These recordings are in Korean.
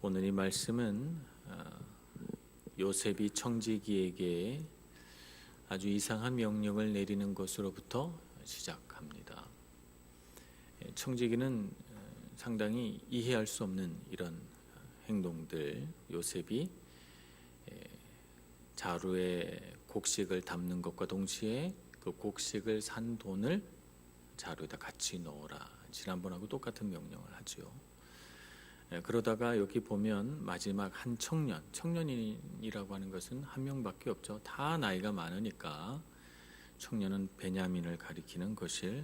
오늘 이 말씀은 요셉이 청지기에게 아주 이상한 명령을 내리는 것으로부터 시작합니다. 청지기는 상당히 이해할 수 없는 이런 행동들, 요셉이 자루에 곡식을 담는 것과 동시에 그 곡식을 산 돈을 자루에다 같이 넣어라, 지난번하고 똑같은 명령을 하죠. 그러다가 여기 보면 마지막 한 청년이라고 하는 것은 한 명밖에 없죠. 다 나이가 많으니까 청년은 베냐민을 가리키는 것이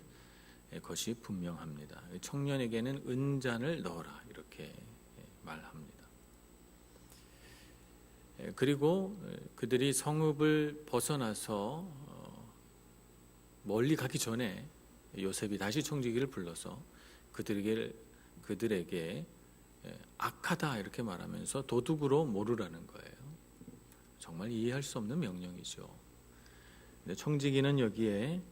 분명합니다. 청년에게는 은잔을 넣어라, 이렇게 말합니다. 그리고 그들이 성읍을 벗어나서 멀리 가기 전에 요셉이 다시 청지기를 불러서 그들에게 악하다 이렇게 말하면서 도둑으로 몰으라는 거예요. 정말 이해할 수 없는 명령이죠. 근데 청지기는 여기에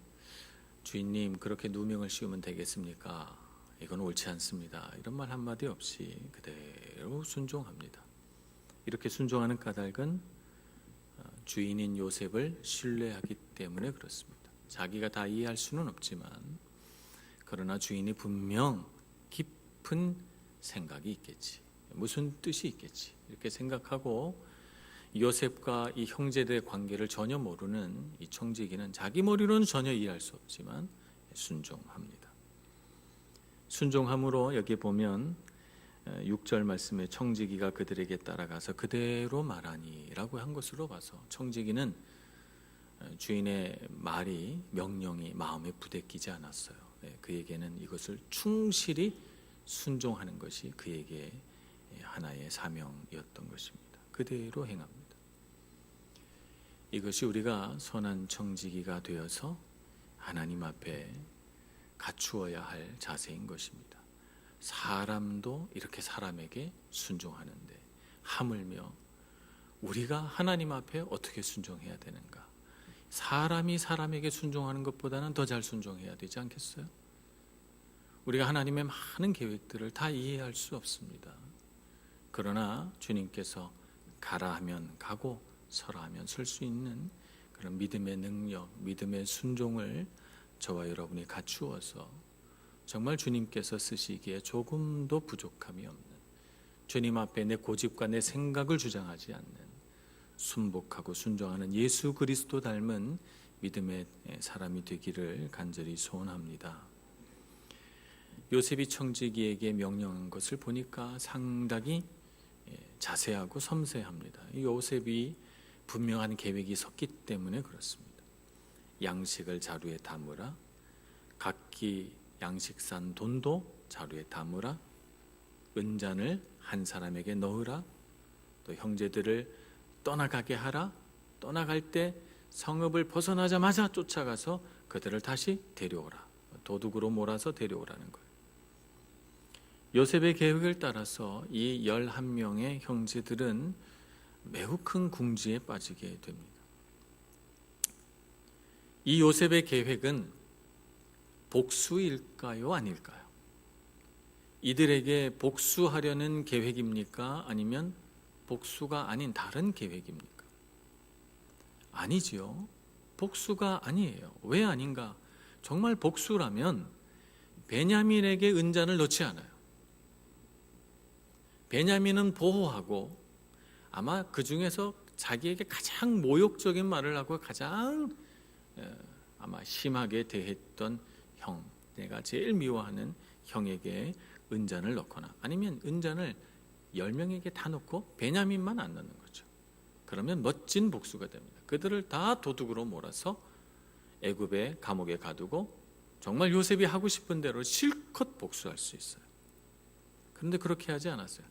주인님, 그렇게 누명을 씌우면 되겠습니까? 이건 옳지 않습니다, 이런 말 한마디 없이 그대로 순종합니다. 이렇게 순종하는 까닭은 주인인 요셉을 신뢰하기 때문에 그렇습니다. 자기가 다 이해할 수는 없지만, 그러나 주인이 분명 깊은 생각이 있겠지, 무슨 뜻이 있겠지, 이렇게 생각하고 요셉과 이 형제들의 관계를 전혀 모르는 이 청지기는 자기 머리로는 전혀 이해할 수 없지만 순종합니다. 순종함으로 여기 보면 6절 말씀에 청지기가 그들에게 따라가서 그대로 말하니 라고 한 것으로 봐서 청지기는 주인의 명령이 마음에 부대끼지 않았어요. 그에게는 이것을 충실히 순종하는 것이 그에게 하나의 사명이었던 것입니다. 그대로 행합니다. 이것이 우리가 선한 청지기가 되어서 하나님 앞에 갖추어야 할 자세인 것입니다. 사람도 이렇게 사람에게 순종하는데 하물며 우리가 하나님 앞에 어떻게 순종해야 되는가? 사람이 사람에게 순종하는 것보다는 더 잘 순종해야 되지 않겠어요? 우리가 하나님의 많은 계획들을 다 이해할 수 없습니다. 그러나 주님께서 가라 하면 가고 서라 하면 설 수 있는 그런 믿음의 능력, 믿음의 순종을 저와 여러분이 갖추어서 정말 주님께서 쓰시기에 조금도 부족함이 없는, 주님 앞에 내 고집과 내 생각을 주장하지 않는 순복하고 순종하는 예수 그리스도 닮은 믿음의 사람이 되기를 간절히 소원합니다. 요셉이 청지기에게 명령한 것을 보니까 상당히 자세하고 섬세합니다. 요셉이 분명한 계획이 섰기 때문에 그렇습니다. 양식을 자루에 담으라, 각기 양식 산 돈도 자루에 담으라, 은잔을 한 사람에게 넣으라, 또 형제들을 떠나가게 하라, 떠나갈 때 성읍을 벗어나자마자 쫓아가서 그들을 다시 데려오라, 도둑으로 몰아서 데려오라는 거예요. 요셉의 계획을 따라서 이 11명의 형제들은 매우 큰 궁지에 빠지게 됩니다. 이 요셉의 계획은 복수일까요, 아닐까요? 이들에게 복수하려는 계획입니까? 아니면 복수가 아닌 다른 계획입니까? 아니지요. 복수가 아니에요. 왜 아닌가? 정말 복수라면 베냐민에게 은잔을 넣지 않아요. 베냐민은 보호하고 아마 그 중에서 자기에게 가장 모욕적인 말을 하고 가장 아마 심하게 대했던 형, 내가 제일 미워하는 형에게 은잔을 넣거나, 아니면 은잔을 10명에게 다 넣고 베냐민만 안 넣는 거죠. 그러면 멋진 복수가 됩니다. 그들을 다 도둑으로 몰아서 애굽의 감옥에 가두고 정말 요셉이 하고 싶은 대로 실컷 복수할 수 있어요. 그런데 그렇게 하지 않았어요.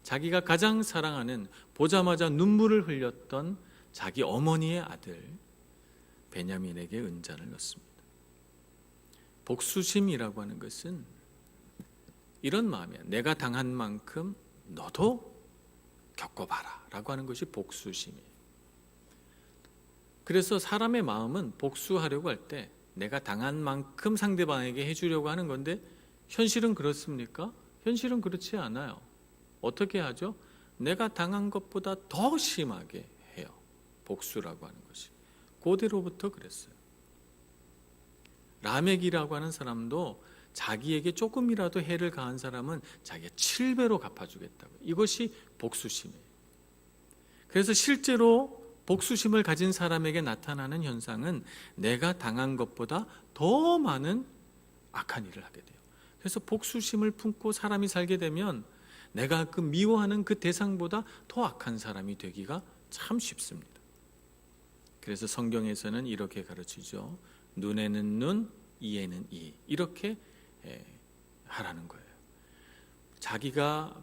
자기가 가장 사랑하는, 보자마자 눈물을 흘렸던 자기 어머니의 아들 베냐민에게 은잔을 넣습니다. 복수심이라고 하는 것은 이런 마음이야. 내가 당한 만큼 너도 겪어봐라 라고 하는 것이 복수심이에요. 그래서 사람의 마음은 복수하려고 할 때 내가 당한 만큼 상대방에게 해주려고 하는 건데, 현실은 그렇습니까? 현실은 그렇지 않아요. 어떻게 하죠? 내가 당한 것보다 더 심하게 해요. 복수라고 하는 것이. 그대로부터 그랬어요. 라멕이라고 하는 사람도 자기에게 조금이라도 해를 가한 사람은 자기가 7배로 갚아주겠다고. 이것이 복수심이에요. 그래서 실제로 복수심을 가진 사람에게 나타나는 현상은 내가 당한 것보다 더 많은 악한 일을 하게 돼요. 그래서 복수심을 품고 사람이 살게 되면 내가 그 미워하는 그 대상보다 더 악한 사람이 되기가 참 쉽습니다. 그래서 성경에서는 이렇게 가르치죠. 눈에는 눈, 이에는 이. 이렇게 하라는 거예요. 자기가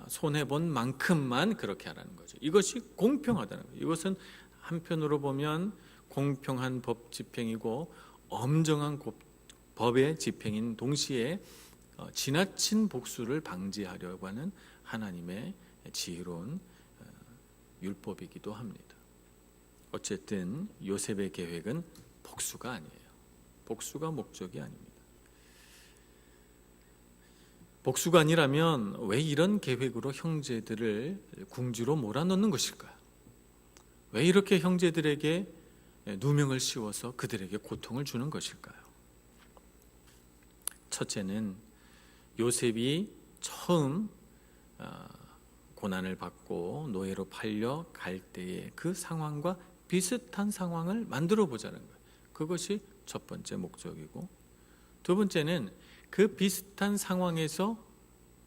손해본 만큼만 그렇게 하라는 거죠. 이것이 공평하다는 거예요. 이것은 한편으로 보면 공평한 법 집행이고 엄정한 법의 집행인 동시에 지나친 복수를 방지하려고 하는 하나님의 지혜로운 율법이기도 합니다. 어쨌든 요셉의 계획은 복수가 아니에요. 복수가 목적이 아닙니다. 복수가 아니라면 왜 이런 계획으로 형제들을 궁지로 몰아넣는 것일까요? 왜 이렇게 형제들에게 누명을 씌워서 그들에게 고통을 주는 것일까요? 첫째는 요셉이 처음 고난을 받고 노예로 팔려 갈 때의 그 상황과 비슷한 상황을 만들어 보자는 거예요. 그것이 첫 번째 목적이고, 두 번째는 그 비슷한 상황에서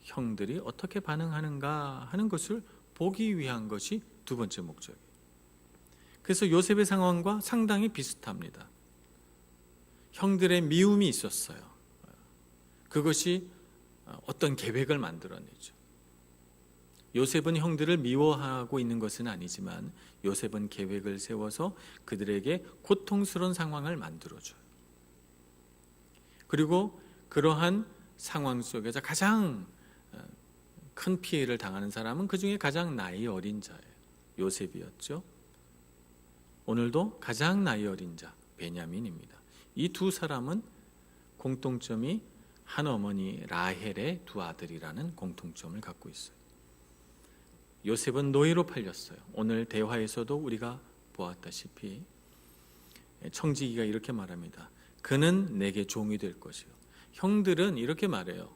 형들이 어떻게 반응하는가 하는 것을 보기 위한 것이 두 번째 목적이에요. 그래서 요셉의 상황과 상당히 비슷합니다. 형들의 미움이 있었어요. 그것이 어떤 계획을 만들어내죠. 요셉은 형들을 미워하고 있는 것은 아니지만 요셉은 계획을 세워서 그들에게 고통스러운 상황을 만들어줘요. 그리고 그러한 상황 속에서 가장 큰 피해를 당하는 사람은 그 중에 가장 나이 어린 자예요. 요셉이었죠. 오늘도 가장 나이 어린 자 베냐민입니다. 이 두 사람은 공통점이 한 어머니 라헬의 두 아들이라는 공통점을 갖고 있어요. 요셉은 노예로 팔렸어요. 오늘 대화에서도 우리가 보았다시피 청지기가 이렇게 말합니다. 그는 내게 종이 될 것이요. 형들은 이렇게 말해요.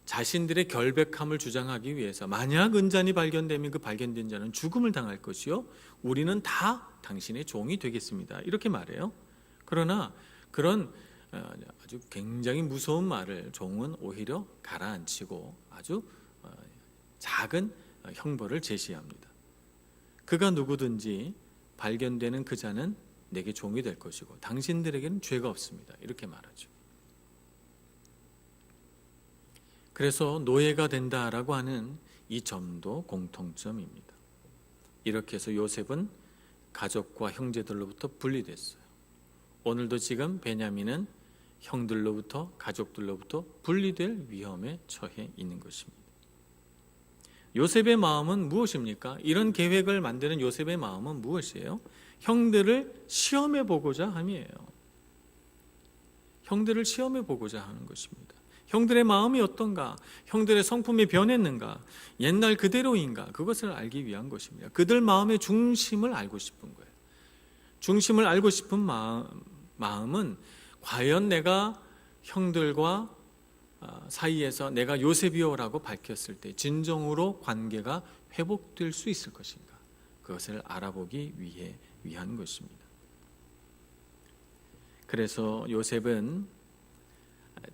자신들의 결백함을 주장하기 위해서 만약 은잔이 발견되면 그 발견된 자는 죽음을 당할 것이요 우리는 다 당신의 종이 되겠습니다. 이렇게 말해요. 그러나 그런 아주 굉장히 무서운 말을 종은 오히려 가라앉히고 아주 작은 형벌을 제시합니다. 그가 누구든지 발견되는 그 자는 내게 종이 될 것이고 당신들에게는 죄가 없습니다. 이렇게 말하죠. 그래서 노예가 된다라고 하는 이 점도 공통점입니다. 이렇게 해서 요셉은 가족과 형제들로부터 분리됐어요. 오늘도 지금 베냐민은 형들로부터 가족들로부터 분리될 위험에 처해 있는 것입니다. 요셉의 마음은 무엇입니까? 이런 계획을 만드는 요셉의 마음은 무엇이에요? 형들을 시험해 보고자 함이에요. 형들을 시험해 보고자 하는 것입니다. 형들의 마음이 어떤가? 형들의 성품이 변했는가? 옛날 그대로인가? 그것을 알기 위한 것입니다. 그들 마음의 중심을 알고 싶은 거예요. 중심을 알고 싶은 마음은 과연 내가 형들과 사이에서 내가 요셉이요라고 밝혔을 때 진정으로 관계가 회복될 수 있을 것인가? 그것을 알아보기 위한 것입니다. 그래서 요셉은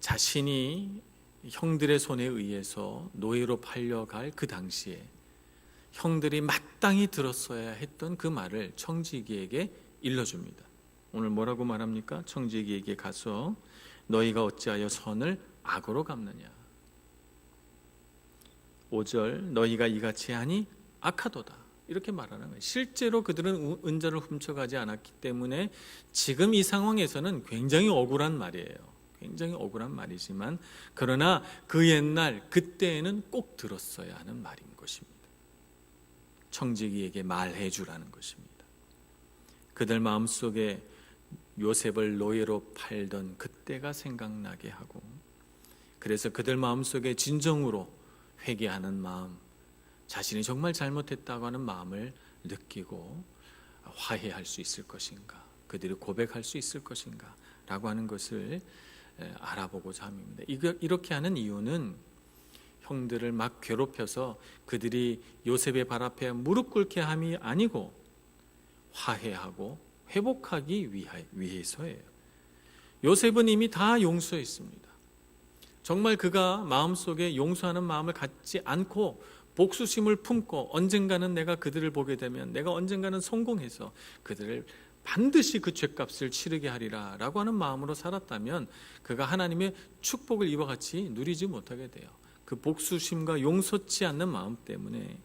자신이 형들의 손에 의해서 노예로 팔려갈 그 당시에 형들이 마땅히 들었어야 했던 그 말을 청지기에게 일러줍니다. 오늘 뭐라고 말합니까? 청지기에게 가서 너희가 어찌하여 선을 악으로 갚느냐. 5절 너희가 이같이 하니 악하도다. 이렇게 말하는 거예요. 실제로 그들은 은자를 훔쳐가지 않았기 때문에 지금 이 상황에서는 굉장히 억울한 말이에요. 굉장히 억울한 말이지만 그러나 그 옛날 그때에는 꼭 들었어야 하는 말인 것입니다. 청지기에게 말해 주라는 것입니다. 그들 마음속에 요셉을 노예로 팔던 그때가 생각나게 하고 그래서 그들 마음속에 진정으로 회개하는 마음, 자신이 정말 잘못했다고 하는 마음을 느끼고 화해할 수 있을 것인가, 그들이 고백할 수 있을 것인가 라고 하는 것을 알아보고자 합니다. 이렇게 하는 이유는 형들을 막 괴롭혀서 그들이 요셉의 발 앞에 무릎 꿇게 함이 아니고 화해하고 회복하기 위해서예요. 요셉은 이미 다 용서했습니다. 정말 그가 마음속에 용서하는 마음을 갖지 않고 복수심을 품고 언젠가는 내가 그들을 보게 되면 내가 언젠가는 성공해서 그들을 반드시 그 죗값을 치르게 하리라 라고 하는 마음으로 살았다면 그가 하나님의 축복을 이와 같이 누리지 못하게 돼요. 그 복수심과 용서치 않는 마음 때문에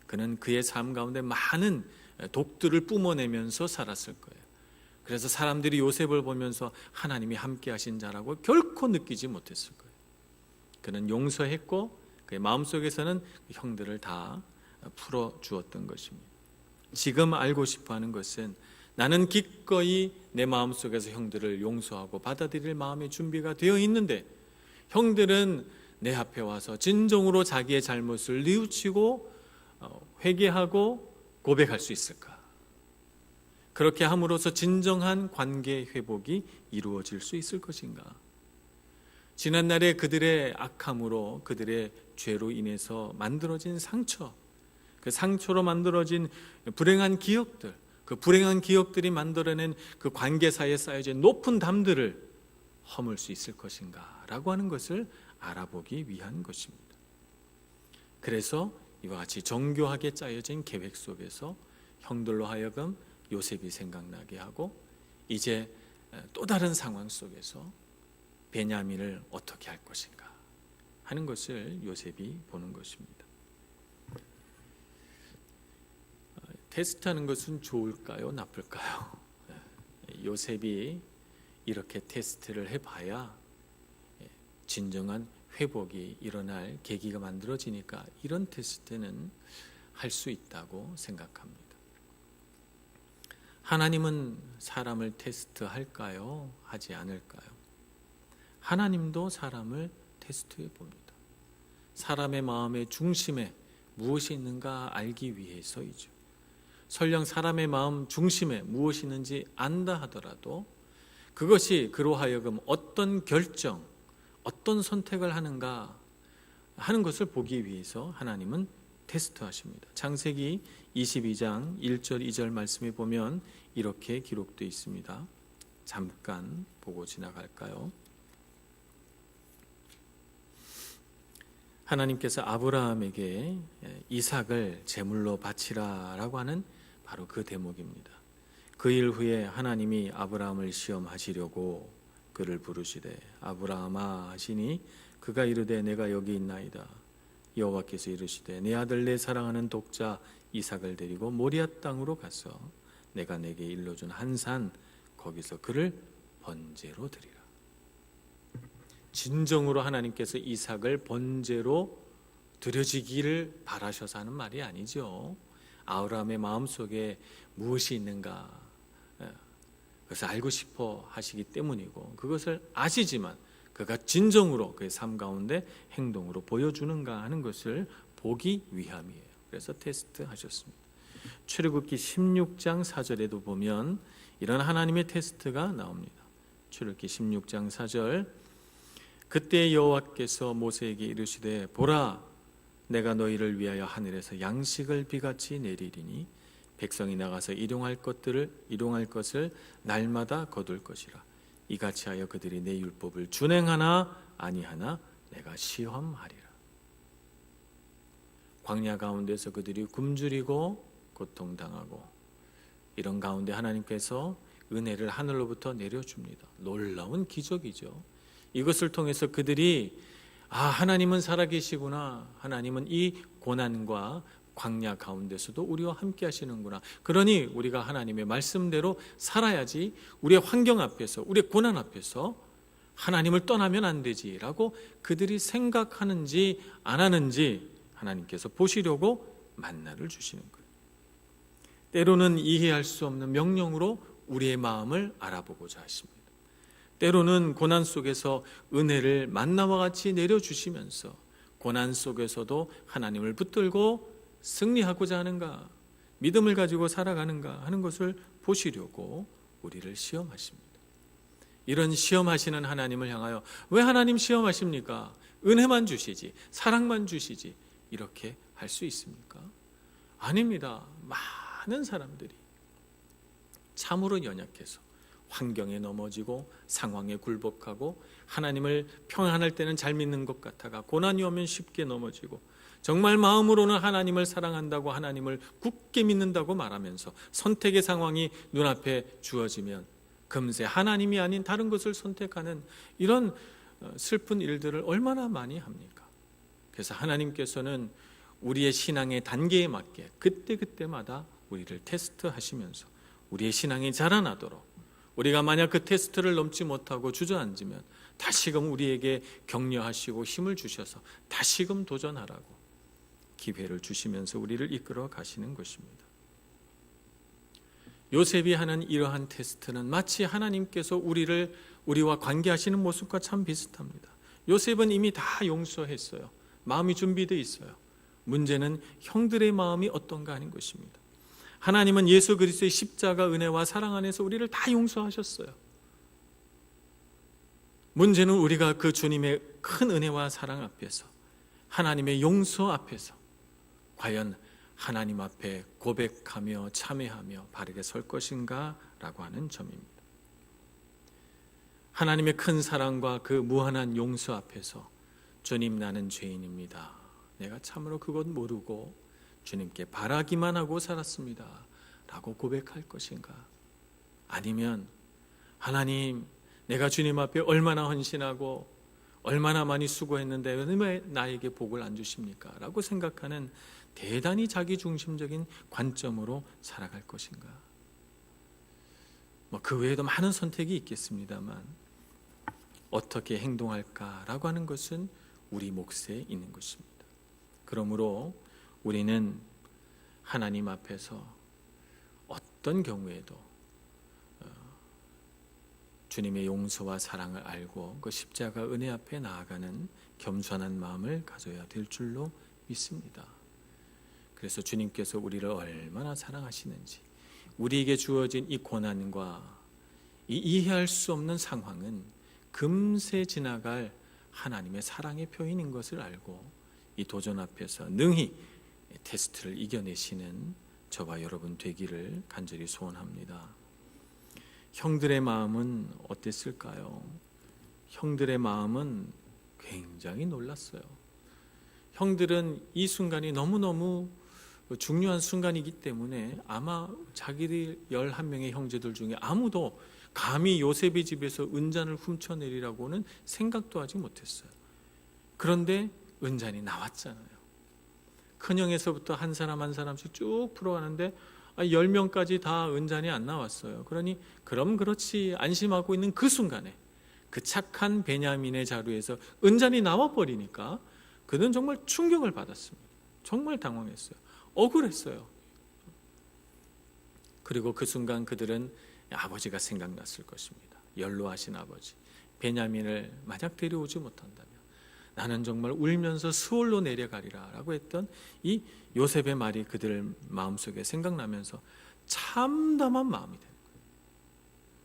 그는 그의 삶 가운데 많은 독들을 뿜어내면서 살았을 거예요. 그래서 사람들이 요셉을 보면서 하나님이 함께 하신 자라고 결코 느끼지 못했을 거예요. 그는 용서했고 그의 마음속에서는 형들을 다 풀어주었던 것입니다. 지금 알고 싶어하는 것은 나는 기꺼이 내 마음속에서 형들을 용서하고 받아들일 마음의 준비가 되어 있는데 형들은 내 앞에 와서 진정으로 자기의 잘못을 뉘우치고 회개하고 고백할 수 있을까? 그렇게 함으로써 진정한 관계 회복이 이루어질 수 있을 것인가? 지난날에 그들의 악함으로 그들의 죄로 인해서 만들어진 상처, 그 상처로 만들어진 불행한 기억들, 그 불행한 기억들이 만들어낸 그 관계사에 쌓여진 높은 담들을 허물 수 있을 것인가 라고 하는 것을 알아보기 위한 것입니다. 그래서 이와 같이 정교하게 짜여진 계획 속에서 형들로 하여금 요셉이 생각나게 하고 이제 또 다른 상황 속에서 베냐민을 어떻게 할 것인가 하는 것을 요셉이 보는 것입니다. 테스트하는 것은 좋을까요? 나쁠까요? 요셉이 이렇게 테스트를 해봐야 진정한 회복이 일어날 계기가 만들어지니까 이런 테스트는 할 수 있다고 생각합니다. 하나님은 사람을 테스트할까요? 하지 않을까요? 하나님도 사람을 테스트해 봅니다. 사람의 마음의 중심에 무엇이 있는가 알기 위해서이죠. 설령 사람의 마음 중심에 무엇이 있는지 안다 하더라도 그것이 그로 하여금 어떤 결정, 어떤 선택을 하는가 하는 것을 보기 위해서 하나님은 테스트하십니다. 창세기 22장 1절 2절 말씀에 보면 이렇게 기록되어 있습니다. 잠깐 보고 지나갈까요? 하나님께서 아브라함에게 이삭을 제물로 바치라 라고 하는 바로 그 대목입니다. 그 일 후에 하나님이 아브라함을 시험하시려고 그를 부르시되 아브라함아 하시니 그가 이르되 내가 여기 있나이다. 여호와께서 이르시되 내 아들 내 사랑하는 독자 이삭을 데리고 모리아 땅으로 가서 내가 내게 일러준 한 산 거기서 그를 번제로 드리라. 진정으로 하나님께서 이삭을 번제로 드려지기를 바라셔서 하는 말이 아니죠. 아브라함의 마음속에 무엇이 있는가 그것을 알고 싶어 하시기 때문이고 그것을 아시지만 그가 진정으로 그의 삶 가운데 행동으로 보여주는가 하는 것을 보기 위함이에요. 그래서 테스트하셨습니다. 출애굽기 16장 4절에도 보면 이런 하나님의 테스트가 나옵니다. 출애굽기 16장 4절 그때 여호와께서 모세에게 이르시되 보라 내가 너희를 위하여 하늘에서 양식을 비같이 내리리니 백성이 나가서 일용할 것을 날마다 거둘 것이라. 이같이 하여 그들이 내 율법을 준행하나 아니하나 내가 시험하리라. 광야 가운데서 그들이 굶주리고 고통당하고 이런 가운데 하나님께서 은혜를 하늘로부터 내려줍니다. 놀라운 기적이죠. 이것을 통해서 그들이 하나님은 살아계시구나. 하나님은 이 고난과 광야 가운데서도 우리와 함께 하시는구나. 그러니 우리가 하나님의 말씀대로 살아야지 우리의 환경 앞에서 우리의 고난 앞에서 하나님을 떠나면 안 되지라고 그들이 생각하는지 안 하는지 하나님께서 보시려고 만나를 주시는 거예요. 때로는 이해할 수 없는 명령으로 우리의 마음을 알아보고자 하십니다. 때로는 고난 속에서 은혜를 만나와 같이 내려주시면서 고난 속에서도 하나님을 붙들고 승리하고자 하는가, 믿음을 가지고 살아가는가 하는 것을 보시려고 우리를 시험하십니다. 이런 시험하시는 하나님을 향하여 왜 하나님 시험하십니까? 은혜만 주시지, 사랑만 주시지, 이렇게 할 수 있습니까? 아닙니다. 많은 사람들이 참으로 연약해서 환경에 넘어지고 상황에 굴복하고 하나님을 평안할 때는 잘 믿는 것 같다가 고난이 오면 쉽게 넘어지고 정말 마음으로는 하나님을 사랑한다고 하나님을 굳게 믿는다고 말하면서 선택의 상황이 눈앞에 주어지면 금세 하나님이 아닌 다른 것을 선택하는 이런 슬픈 일들을 얼마나 많이 합니까? 그래서 하나님께서는 우리의 신앙의 단계에 맞게 그때그때마다 우리를 테스트하시면서 우리의 신앙이 자라나도록, 우리가 만약 그 테스트를 넘지 못하고 주저앉으면 다시금 우리에게 격려하시고 힘을 주셔서 다시금 도전하라고 기회를 주시면서 우리를 이끌어 가시는 것입니다. 요셉이 하는 이러한 테스트는 마치 하나님께서 우리와 관계하시는 모습과 참 비슷합니다. 요셉은 이미 다 용서했어요. 마음이 준비되어 있어요. 문제는 형들의 마음이 어떤가 하는 것입니다. 하나님은 예수 그리스도의 십자가 은혜와 사랑 안에서 우리를 다 용서하셨어요. 문제는 우리가 그 주님의 큰 은혜와 사랑 앞에서, 하나님의 용서 앞에서 과연 하나님 앞에 고백하며 참회하며 바르게 설 것인가 라고 하는 점입니다. 하나님의 큰 사랑과 그 무한한 용서 앞에서 주님, 나는 죄인입니다. 내가 참으로 그것 모르고 주님께 바라기만 하고 살았습니다 라고 고백할 것인가? 아니면 하나님, 내가 주님 앞에 얼마나 헌신하고 얼마나 많이 수고했는데 왜 나에게 복을 안 주십니까? 라고 생각하는 대단히 자기중심적인 관점으로 살아갈 것인가? 그 외에도 많은 선택이 있겠습니다만 어떻게 행동할까라고 하는 것은 우리 몫에 있는 것입니다. 그러므로 우리는 하나님 앞에서 어떤 경우에도 주님의 용서와 사랑을 알고 그 십자가 은혜 앞에 나아가는 겸손한 마음을 가져야 될 줄로 믿습니다. 그래서 주님께서 우리를 얼마나 사랑하시는지, 우리에게 주어진 이 고난과 이 이해할 수 없는 상황은 금세 지나갈 하나님의 사랑의 표현인 것을 알고 이 도전 앞에서 능히 테스트를 이겨내시는 저와 여러분 되기를 간절히 소원합니다. 형들의 마음은 어땠을까요? 형들의 마음은 굉장히 놀랐어요. 형들은 이 순간이 너무너무 중요한 순간이기 때문에 아마 자기들 11명의 형제들 중에 아무도 감히 요셉의 집에서 은잔을 훔쳐내리라고는 생각도 하지 못했어요. 그런데 은잔이 나왔잖아요. 큰형에서부터 한 사람 한 사람씩 쭉 풀어가는데 10명까지 다 은잔이 안 나왔어요. 그러니 그럼 그렇지 안심하고 있는 그 순간에 그 착한 베냐민의 자루에서 은잔이 나와버리니까 그는 정말 충격을 받았습니다. 정말 당황했어요. 억울했어요. 그리고 그 순간 그들은 아버지가 생각났을 것입니다. 연로하신 아버지 베냐민을 만약 데려오지 못한다면 나는 정말 울면서 스올로 내려가리라 라고 했던 이 요셉의 말이 그들 마음속에 생각나면서 참담한 마음이 되는 거예요.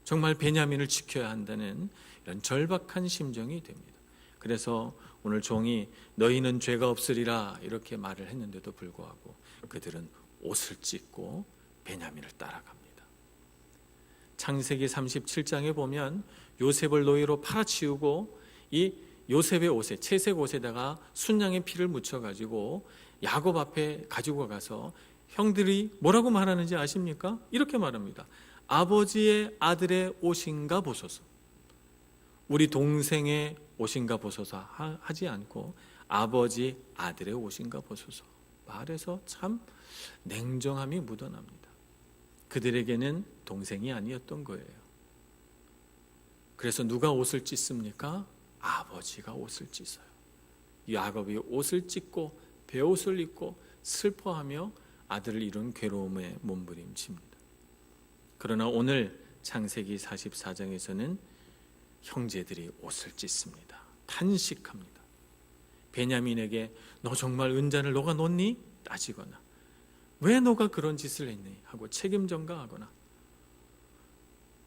정말 베냐민을 지켜야 한다는 이런 절박한 심정이 됩니다. 그래서 오늘 종이 너희는 죄가 없으리라 이렇게 말을 했는데도 불구하고 그들은 옷을 찢고 베냐민을 따라갑니다. 창세기 37장에 보면 요셉을 노예로 팔아치우고 이 요셉의 옷에, 채색 옷에다가 순양의 피를 묻혀가지고 야곱 앞에 가지고 가서 형들이 뭐라고 말하는지 아십니까? 이렇게 말합니다. 아버지의 아들의 옷인가 보소서. 우리 동생의 옷인가 보소서 하지 않고 아버지 아들의 옷인가 보소서 말해서 참 냉정함이 묻어납니다. 그들에게는 동생이 아니었던 거예요. 그래서 누가 옷을 찢습니까? 아버지가 옷을 찢어요. 야곱이 옷을 찢고 베옷을 입고 슬퍼하며 아들을 이룬 괴로움에 몸부림칩니다. 그러나 오늘 창세기 44장에서는 형제들이 옷을 찢습니다. 탄식합니다. 베냐민에게 너 정말 은잔을 너가 놓니? 따지거나 왜 너가 그런 짓을 했니? 하고 책임 전가하거나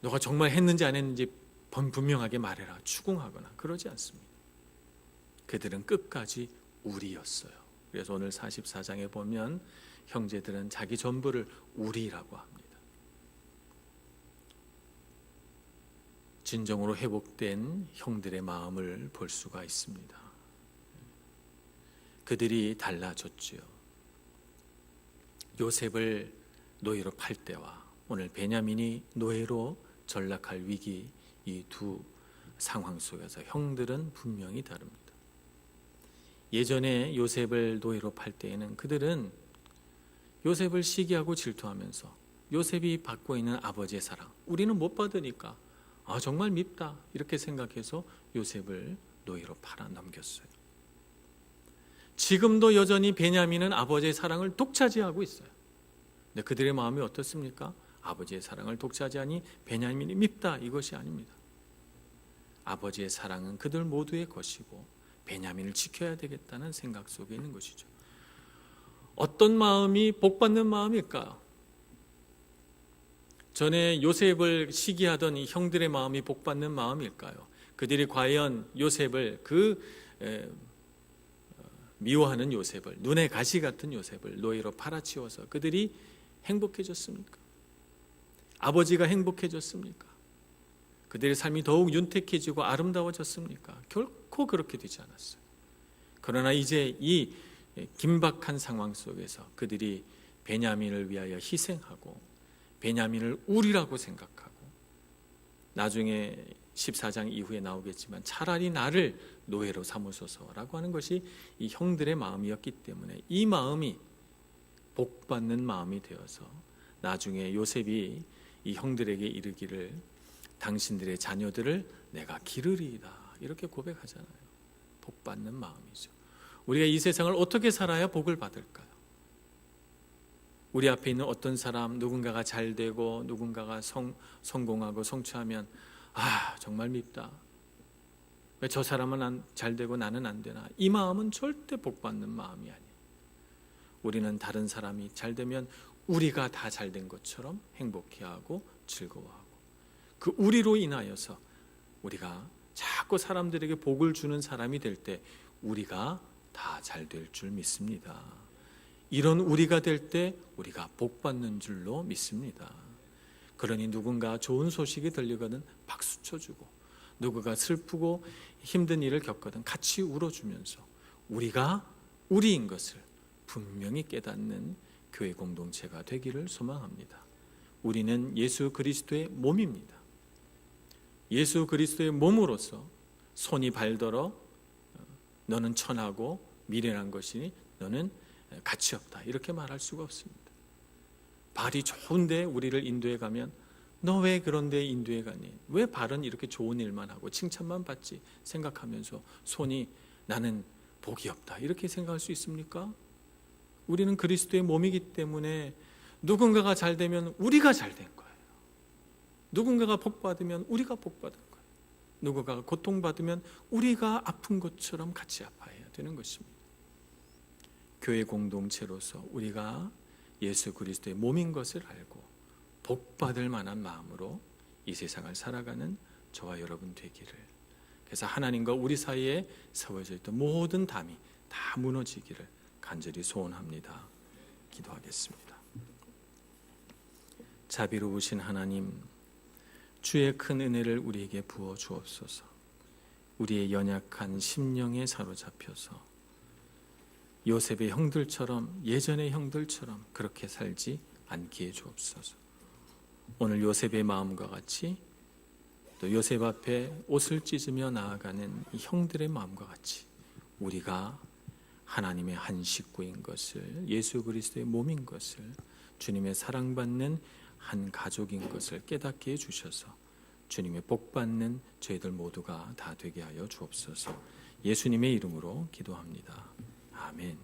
너가 정말 했는지 안 했는지 분명하게 말해라 추궁하거나 그러지 않습니다. 그들은 끝까지 우리였어요. 그래서 오늘 44장에 보면 형제들은 자기 전부를 우리라고 합니다. 진정으로 회복된 형들의 마음을 볼 수가 있습니다. 그들이 달라졌지요. 요셉을 노예로 팔 때와 오늘 베냐민이 노예로 전락할 위기, 이 두 상황 속에서 형들은 분명히 다릅니다. 예전에 요셉을 노예로 팔 때에는 그들은 요셉을 시기하고 질투하면서 요셉이 받고 있는 아버지의 사랑, 우리는 못 받으니까 정말 밉다 이렇게 생각해서 요셉을 노예로 팔아 넘겼어요. 지금도 여전히 베냐민은 아버지의 사랑을 독차지하고 있어요. 근데 그들의 마음이 어떻습니까? 아버지의 사랑을 독차지하니 베냐민이 밉다 이것이 아닙니다. 아버지의 사랑은 그들 모두의 것이고 베냐민을 지켜야 되겠다는 생각 속에 있는 것이죠. 어떤 마음이 복받는 마음일까요? 전에 요셉을 시기하던 이 형들의 마음이 복받는 마음일까요? 그들이 과연 요셉을 미워하는 요셉을, 눈에 가시 같은 요셉을 노예로 팔아치워서 그들이 행복해졌습니까? 아버지가 행복해졌습니까? 그들의 삶이 더욱 윤택해지고 아름다워졌습니까? 결코 그렇게 되지 않았어요. 그러나 이제 이 긴박한 상황 속에서 그들이 베냐민을 위하여 희생하고 베냐민을 우리라고 생각하고 나중에 14장 이후에 나오겠지만 차라리 나를 노예로 삼으소서라고 하는 것이 이 형들의 마음이었기 때문에 이 마음이 복받는 마음이 되어서 나중에 요셉이 이 형들에게 이르기를 당신들의 자녀들을 내가 기르리이다 이렇게 고백하잖아요. 복받는 마음이죠. 우리가 이 세상을 어떻게 살아야 복을 받을까요? 우리 앞에 있는 어떤 사람 누군가가 잘 되고 누군가가 성공하고 성취하면 정말 밉다. 왜 저 사람은 잘 되고 나는 안 되나? 이 마음은 절대 복받는 마음이 아니에요. 우리는 다른 사람이 잘 되면 우리가 다 잘 된 것처럼 행복해하고 즐거워하고 그 우리로 인하여서 우리가 자꾸 사람들에게 복을 주는 사람이 될 때 우리가 다 잘 될 줄 믿습니다. 이런 우리가 될 때 우리가 복받는 줄로 믿습니다. 그러니 누군가 좋은 소식이 들리거든 박수 쳐주고 누구가 슬프고 힘든 일을 겪거든 같이 울어주면서 우리가 우리인 것을 분명히 깨닫는 교회 공동체가 되기를 소망합니다. 우리는 예수 그리스도의 몸입니다. 예수 그리스도의 몸으로서 손이 발더러 너는 천하고 미련한 것이니 너는 가치 없다 이렇게 말할 수가 없습니다. 발이 좋은데 우리를 인도해 가면 너 왜 그런데 인도해 가니? 왜 발은 이렇게 좋은 일만 하고 칭찬만 받지 생각하면서 손이 나는 복이 없다 이렇게 생각할 수 있습니까? 우리는 그리스도의 몸이기 때문에 누군가가 잘 되면 우리가 잘 된 거예요. 누군가가 복 받으면 우리가 복 받은 거예요. 누군가가 고통받으면 우리가 아픈 것처럼 같이 아파해야 되는 것입니다. 교회 공동체로서 우리가 예수 그리스도의 몸인 것을 알고 복 받을 만한 마음으로 이 세상을 살아가는 저와 여러분 되기를, 그래서 하나님과 우리 사이에 세워져 있던 모든 담이 다 무너지기를 간절히 소원합니다. 기도하겠습니다. 자비로우신 하나님, 주의 큰 은혜를 우리에게 부어 주옵소서. 우리의 연약한 심령에 사로잡혀서 요셉의 형들처럼, 예전의 형들처럼 그렇게 살지 않게 해 주옵소서. 오늘 요셉의 마음과 같이 또 요셉 앞에 옷을 찢으며 나아가는 이 형들의 마음과 같이 우리가 하나님의 한 식구인 것을, 예수 그리스도의 몸인 것을, 주님의 사랑받는 한 가족인 것을 깨닫게 해주셔서 주님의 복받는 저희들 모두가 다 되게 하여 주옵소서. 예수님의 이름으로 기도합니다. 아멘.